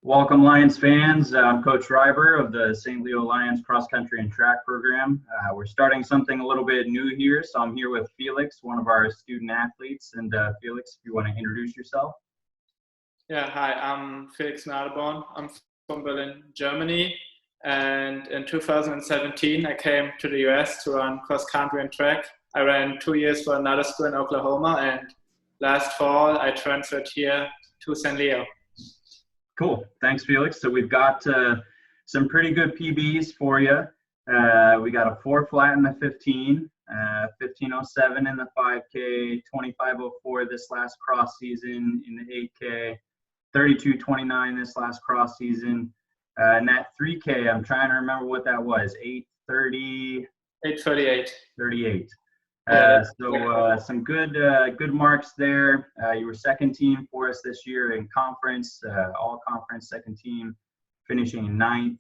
Welcome, Lions fans. I'm Coach Reiber of the St. Leo Lions cross country and track program. We're starting something a little bit new here, so I'm here with Felix, one of our student athletes. And Felix, if you want to introduce yourself. Yeah, hi, I'm Felix Nadeborn. I'm from Berlin, Germany. And in 2017, I came to the US to run cross country and track. I ran 2 years for another school in Oklahoma, and last fall, I transferred here to St. Leo. Cool. Thanks, Felix. So we've got some pretty good PBs for you. We got a 4 flat in the 15, 15:07 in the 5K, 25:04 this last cross season in the 8K, 32:29 this last cross season. And that 3K, I'm trying to remember what that was, 8:30? 8:38. 38. Some good marks there. You were second team for us this year in conference, all conference second team, finishing ninth.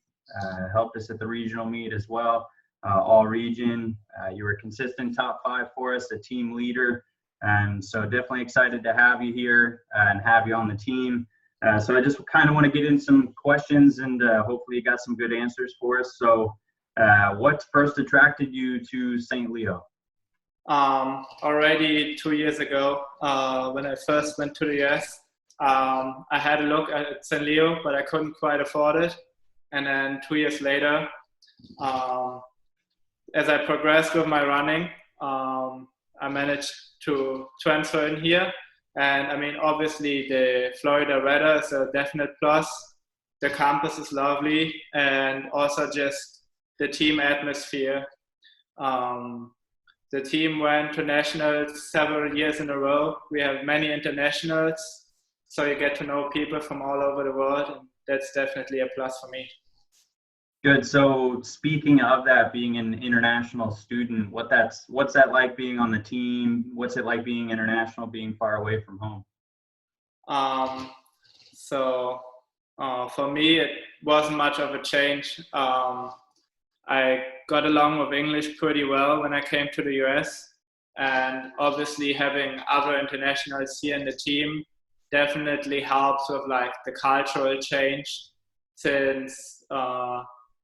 Helped us at the regional meet as well, all region. You were a consistent top 5 for us, a team leader, and so definitely excited to have you here and have you on the team. So I just kind of want to get in some questions, and hopefully you got some good answers for us. So what first attracted you to St. Leo? Already 2 years ago, when I first went to the US, I had a look at St. Leo, but I couldn't quite afford it. And then 2 years later, as I progressed with my running, I managed to transfer in here. And I mean, obviously the Florida weather is a definite plus. The campus is lovely, and also just the team atmosphere. The team went to nationals several years in a row. We have many internationals, so you get to know people from all over the world, and that's definitely a plus for me. Good. So speaking of that, being an international student, what's that like being on the team? What's it like being international, being far away from home? For me, it wasn't much of a change. I got along with English pretty well when I came to the US, and obviously having other internationals here in the team definitely helps with like the cultural change, since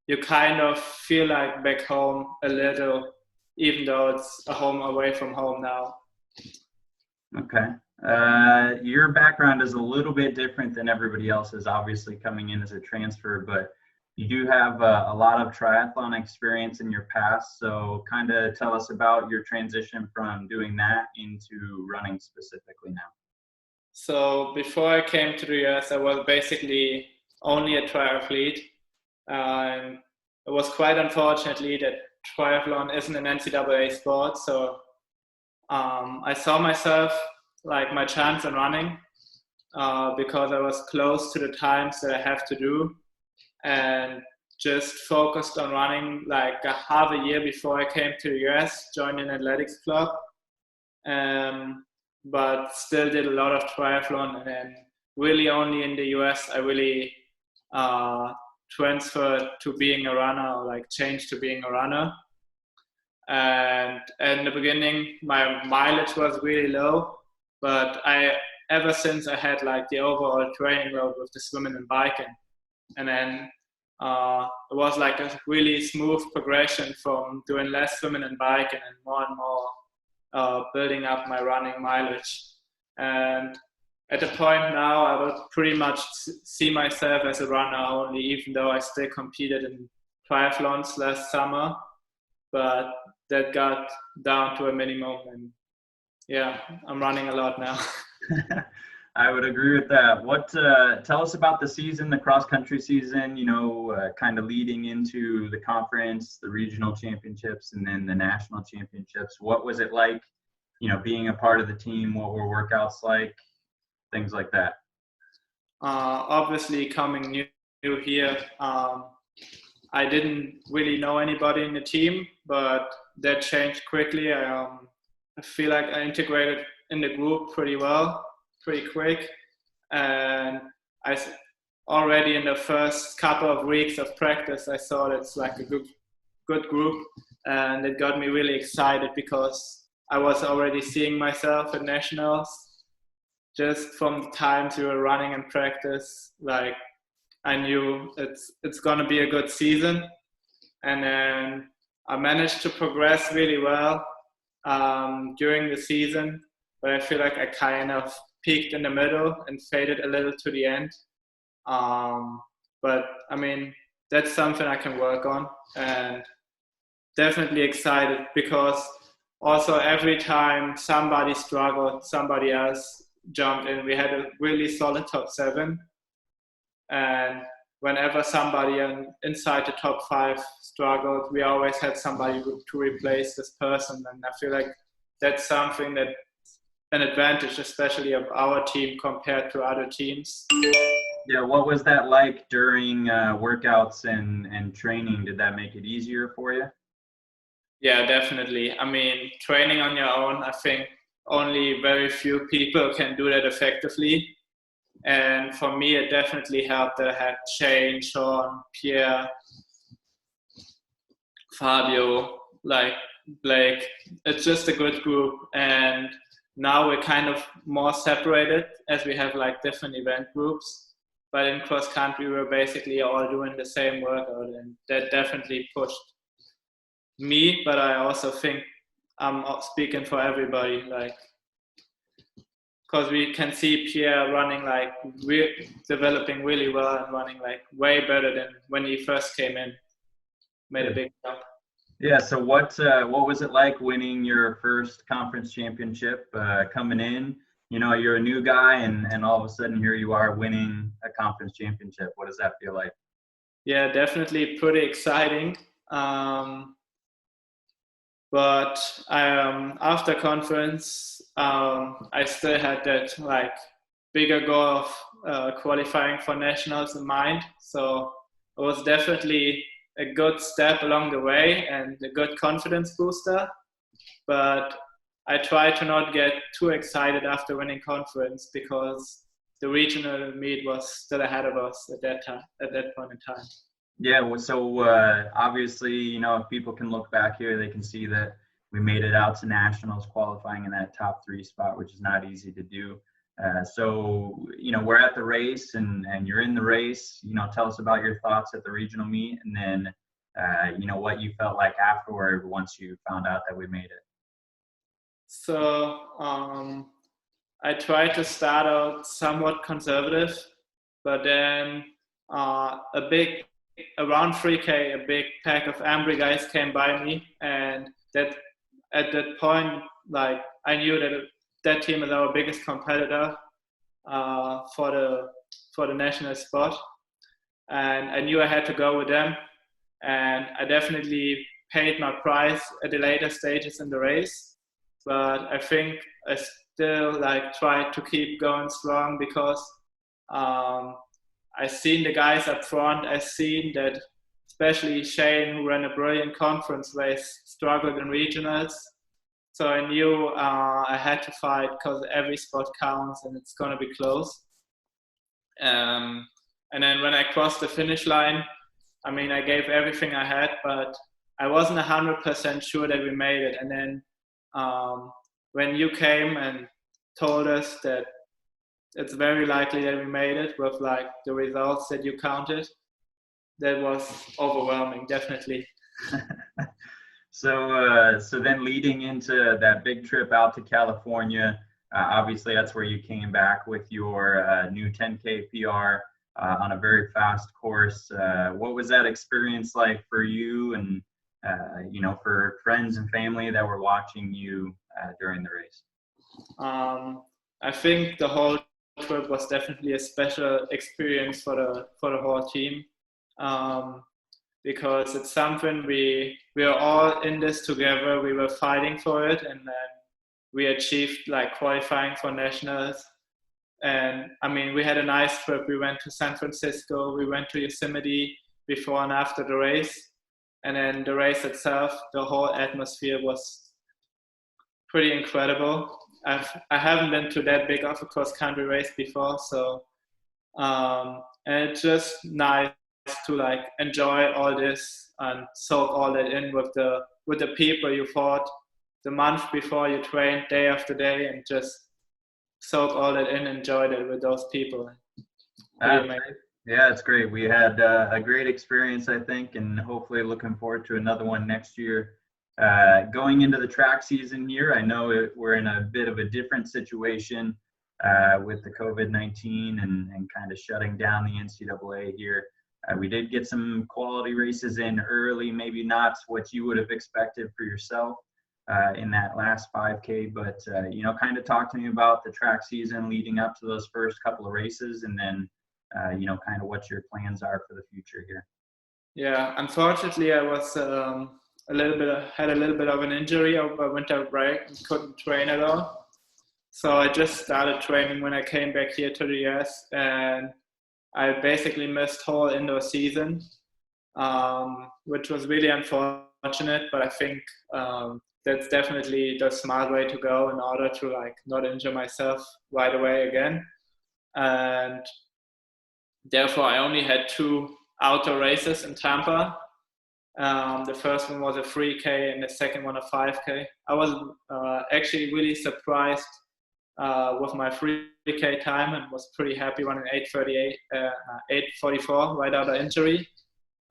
you kind of feel like back home a little, even though it's a home away from home now. Okay. Your background is a little bit different than everybody else's, obviously coming in as a transfer, but you do have a lot of triathlon experience in your past. So kind of tell us about your transition from doing that into running specifically now. So before I came to the US, I was basically only a triathlete. And it was quite unfortunately that triathlon isn't an NCAA sport. So I saw myself like my chance in running because I was close to the times that I have to do, and just focused on running like a half a year before I came to the US, joined an athletics club, but still did a lot of triathlon. And then really only in the US, I really transferred to being a runner, or like changed to being a runner. And in the beginning, my mileage was really low, but ever since I had like the overall training load with the swimming and biking. And then it was like a really smooth progression from doing less swimming and biking and more building up my running mileage. And at the point now, I would pretty much see myself as a runner only, even though I still competed in triathlons last summer, but that got down to a minimum. And yeah, I'm running a lot now. I would agree with that. Tell us about the season, the cross country season, kind of leading into the conference, the regional championships, and then the national championships. What was it like, being a part of the team? What were workouts like? Things like that. Obviously coming new here, I didn't really know anybody in the team, but that changed quickly. I feel like I integrated in the group pretty well, pretty quick. And I already in the first couple of weeks of practice, I saw it's like a good group, and it got me really excited because I was already seeing myself at nationals just from the times we were running in practice, like I knew it's gonna be a good season, and then I managed to progress really well during the season, but I feel like I kind of peaked in the middle and faded a little to the end. But I mean, that's something I can work on, and definitely excited because also every time somebody struggled, somebody else jumped in. We had a really solid top 7, and whenever somebody inside the top 5 struggled, we always had somebody to replace this person. And I feel like that's something that an advantage, especially of our team compared to other teams. Yeah, what was that like during workouts and training? Did that make it easier for you? Yeah, definitely. I mean, training on your own, I think only very few people can do that effectively. And for me, it definitely helped that I had Shane, Sean, Pierre, Fabio, like Blake. It's just a good group. And now we're kind of more separated as we have like different event groups. But in cross country, we're basically all doing the same workout, and that definitely pushed me. But I also think I'm speaking for everybody, like, because we can see Pierre running like developing really well and running like way better than when he first came in. Made a big jump. Yeah. So what was it like winning your first conference championship? Coming in, you know, you're a new guy, and all of a sudden here you are winning a conference championship. What does that feel like? Yeah, definitely pretty exciting. But after conference, I still had that like bigger goal of qualifying for nationals in mind. So it was definitely a good step along the way and a good confidence booster. But I try to not get too excited after winning conference because the regional meet was still ahead of us at that time, at that point in time. Yeah, well, so obviously, you know, if people can look back here, they can see that we made it out to nationals, qualifying in that top 3 spot, which is not easy to do. So, you know, we're at the race, and you're in the race. You know, tell us about your thoughts at the regional meet, and then, you know, what you felt like afterward once you found out that we made it. So I tried to start out somewhat conservative, but then around 3K, a big pack of Ambry guys came by me, and that at that point, like, I knew that team is our biggest competitor for the national spot, and I knew I had to go with them, and I definitely paid my price at the later stages in the race, but I think I still like tried to keep going strong because I seen the guys up front. I seen that especially Shane, who ran a brilliant conference race, struggled in regionals. So I knew I had to fight because every spot counts and it's going to be close. And then when I crossed the finish line, I mean, I gave everything I had, but I wasn't 100% sure that we made it. And then when you came and told us that it's very likely that we made it with like the results that you counted, that was overwhelming, definitely. So then leading into that big trip out to California, obviously that's where you came back with your new 10K PR on a very fast course. What was that experience like for you and, you know, for friends and family that were watching you during the race? I think the whole trip was definitely a special experience for the whole team. Because it's something we are all in this together. We were fighting for it, and then we achieved like qualifying for nationals. And I mean, we had a nice trip. We went to San Francisco, we went to Yosemite before and after the race. And then the race itself, the whole atmosphere was pretty incredible. I haven't been to that big of a cross-country race before, so and it's just nice to like enjoy all this and soak all that in with the people you fought the month before you trained day after day, and just soak all that in, enjoy that with those people. Yeah, it's great. We had a great experience, I think, and hopefully looking forward to another one next year. Going into the track season here, I know we're in a bit of a different situation with the COVID-19 and kind of shutting down the NCAA here. We did get some quality races in early, maybe not what you would have expected for yourself in that last 5K, but kind of talk to me about the track season leading up to those first couple of races, and then kind of what your plans are for the future here. Yeah, unfortunately, I was had a little bit of an injury over winter break and couldn't train at all. So I just started training when I came back here to the US, and I basically missed whole indoor season, which was really unfortunate. But I think that's definitely the smart way to go in order to not injure myself right away again. And therefore, I only had 2 outdoor races in Tampa. The first one was a 3K and the second one a 5K. I was actually really surprised with my 3K time and was pretty happy running 8:44 right out of injury.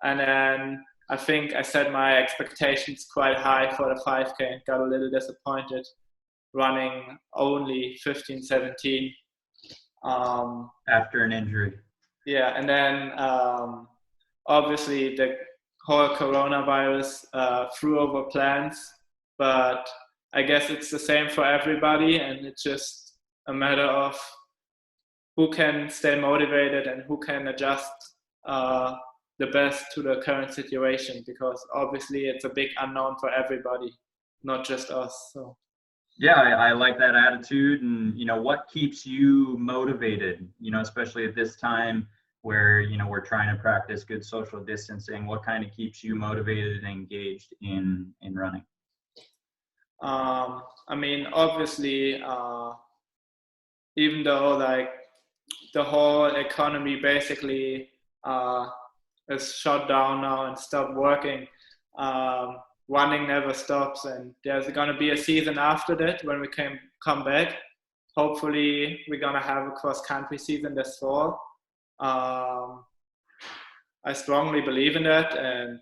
And then I think I set my expectations quite high for the 5K and got a little disappointed running only 15:17. After an injury. Yeah, and then obviously the whole coronavirus threw over plans, but I guess it's the same for everybody, and it's just a matter of who can stay motivated and who can adjust the best to the current situation, because obviously it's a big unknown for everybody, not just us. So. Yeah, I like that attitude. And, what keeps you motivated, especially at this time where, we're trying to practice good social distancing? What kind of keeps you motivated and engaged in running? I mean, obviously, even though the whole economy basically is shut down now and stopped working, running never stops, and there's going to be a season after that when we can come back. Hopefully we're going to have a cross-country season this fall. I strongly believe in that, and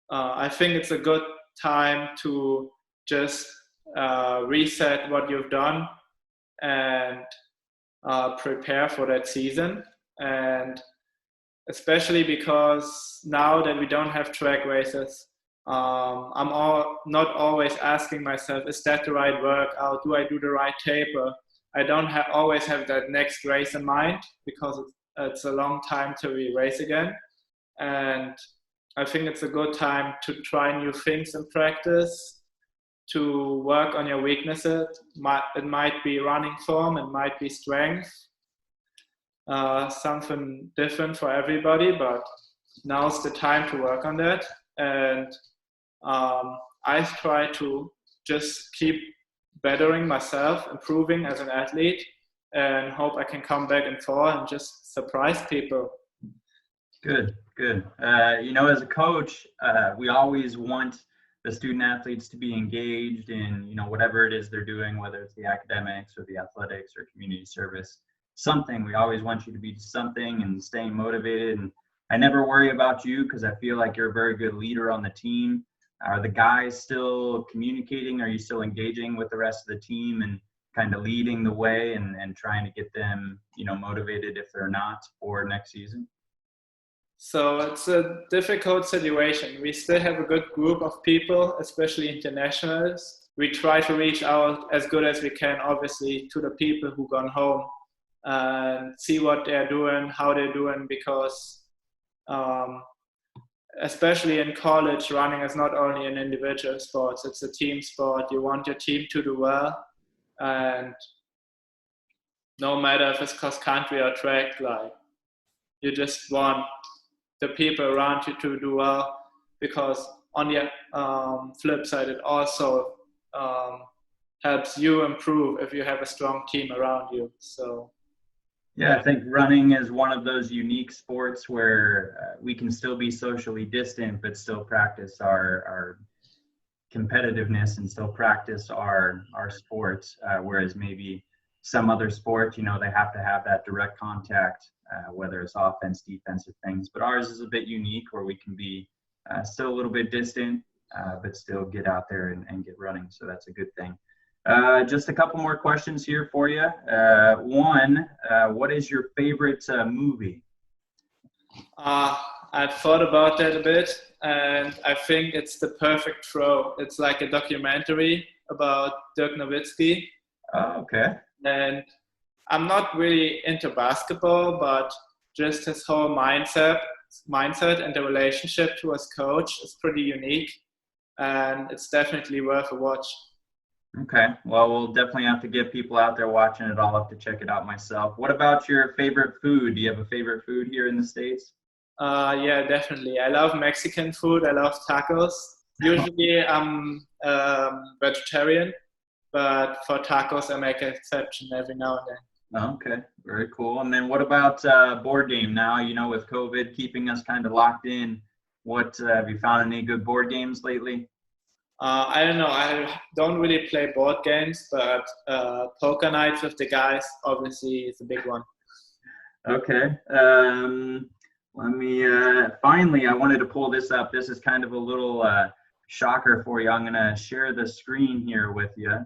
I think it's a good time to just reset what you've done and prepare for that season. And especially because now that we don't have track races, I'm not always asking myself, is that the right workout? Do I do the right taper? I don't always have that next race in mind, because it's a long time till we race again. And I think it's a good time to try new things in practice, to work on your weaknesses. It might be running form, it might be strength, something different for everybody, but now's the time to work on that. And I try to just keep bettering myself, improving as an athlete, and hope I can come back in fall and just surprise people. Good. As a coach, we always want the student athletes to be engaged in, whatever it is they're doing, whether it's the academics or the athletics or community service, something. We always want you to be something and staying motivated. And I never worry about you, because I feel like you're a very good leader on the team. Are the guys still communicating? Are you still engaging with the rest of the team and kind of leading the way and trying to get them, motivated if they're not for next season? So it's a difficult situation. We still have a good group of people, especially internationals. We try to reach out as good as we can, obviously, to the people who gone home and see what they're doing, how they're doing, because especially in college, running is not only an individual sport, it's a team sport. You want your team to do well, and no matter if it's cross country or track, you just want the people around you to do well, because on the flip side, it also helps you improve if you have a strong team around you. So yeah, I think running is one of those unique sports where we can still be socially distant, but still practice our competitiveness and still practice our sports, whereas maybe some other sports, you know, they have to have that direct contact, whether it's offense, defensive things. But ours is a bit unique where we can be still a little bit distant, but still get out there and get running. So that's a good thing. Just a couple more questions here for you. One, what is your favorite movie? I've thought about that a bit, and I think it's The Perfect Throw. It's like a documentary about Dirk Nowitzki. Oh, okay. And I'm not really into basketball, but just his whole mindset and the relationship to his coach is pretty unique, and it's definitely worth a watch. Okay, well, we'll definitely have to get people out there watching it. I'll have to check it out myself. What about your favorite food? Do you have a favorite food here in the States? Yeah, definitely. I love Mexican food. I love tacos. Usually I'm vegetarian, but for tacos I make an exception every now and then. Okay, very cool. And then what about board game now? You know, with COVID keeping us kind of locked in, what have you found any good board games lately? I don't know. I don't really play board games, but poker nights with the guys obviously is a big one. Okay. Let me finally, I wanted to pull this up. This is kind of a little shocker for you. I'm going to share the screen here with you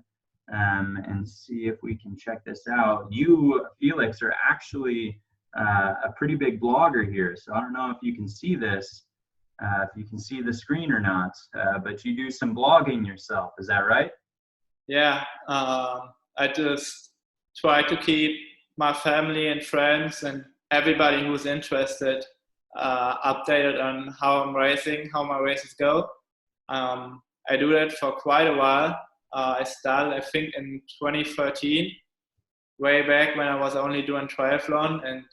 and see if we can check this out. You, Felix, are actually a pretty big blogger here. So I don't know if you can see this. If you can see the screen or not, but you do some blogging yourself, is that right? Yeah, I just try to keep my family and friends and everybody who's interested updated on how I'm racing, how my races go. I do that for quite a while. I started, I think, in 2013, way back when I was only doing triathlon. And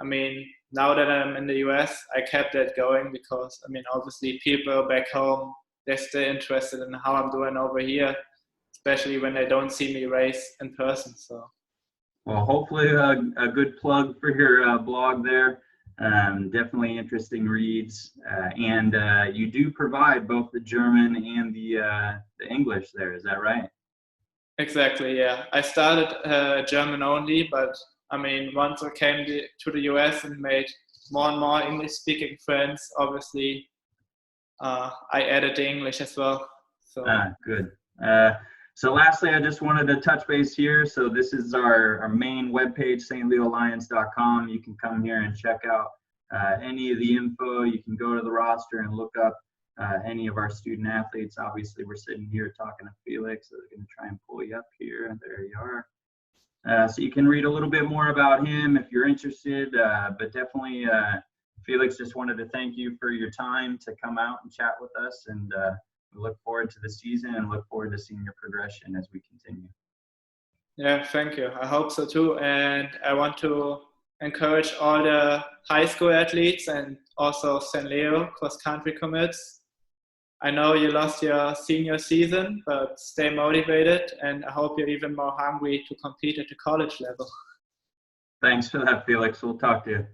I mean, now that I'm in the US, I kept that going because, I mean, obviously people back home, they're still interested in how I'm doing over here, especially when they don't see me race in person. So, well, hopefully a good plug for your blog there. Definitely interesting reads, and you do provide both the German and the English there. Is that right? Exactly. Yeah, I started German only, but I mean, once I came to the US and made more and more English-speaking friends, obviously, I added the English as well. So. Good. So lastly, I just wanted to touch base here. So this is our main webpage, stleoalliance.com. You can come here and check out any of the info. You can go to the roster and look up any of our student athletes. Obviously, we're sitting here talking to Felix, so we're going to try and pull you up here. There you are. So you can read a little bit more about him if you're interested, but definitely Felix, just wanted to thank you for your time to come out and chat with us, and we look forward to the season and look forward to seeing your progression as we continue. Yeah, thank you. I hope so too. And I want to encourage all the high school athletes and also St. Leo cross-country commits. I know you lost your senior season, but stay motivated, and I hope you're even more hungry to compete at the college level. Thanks for that, Felix. We'll talk to you.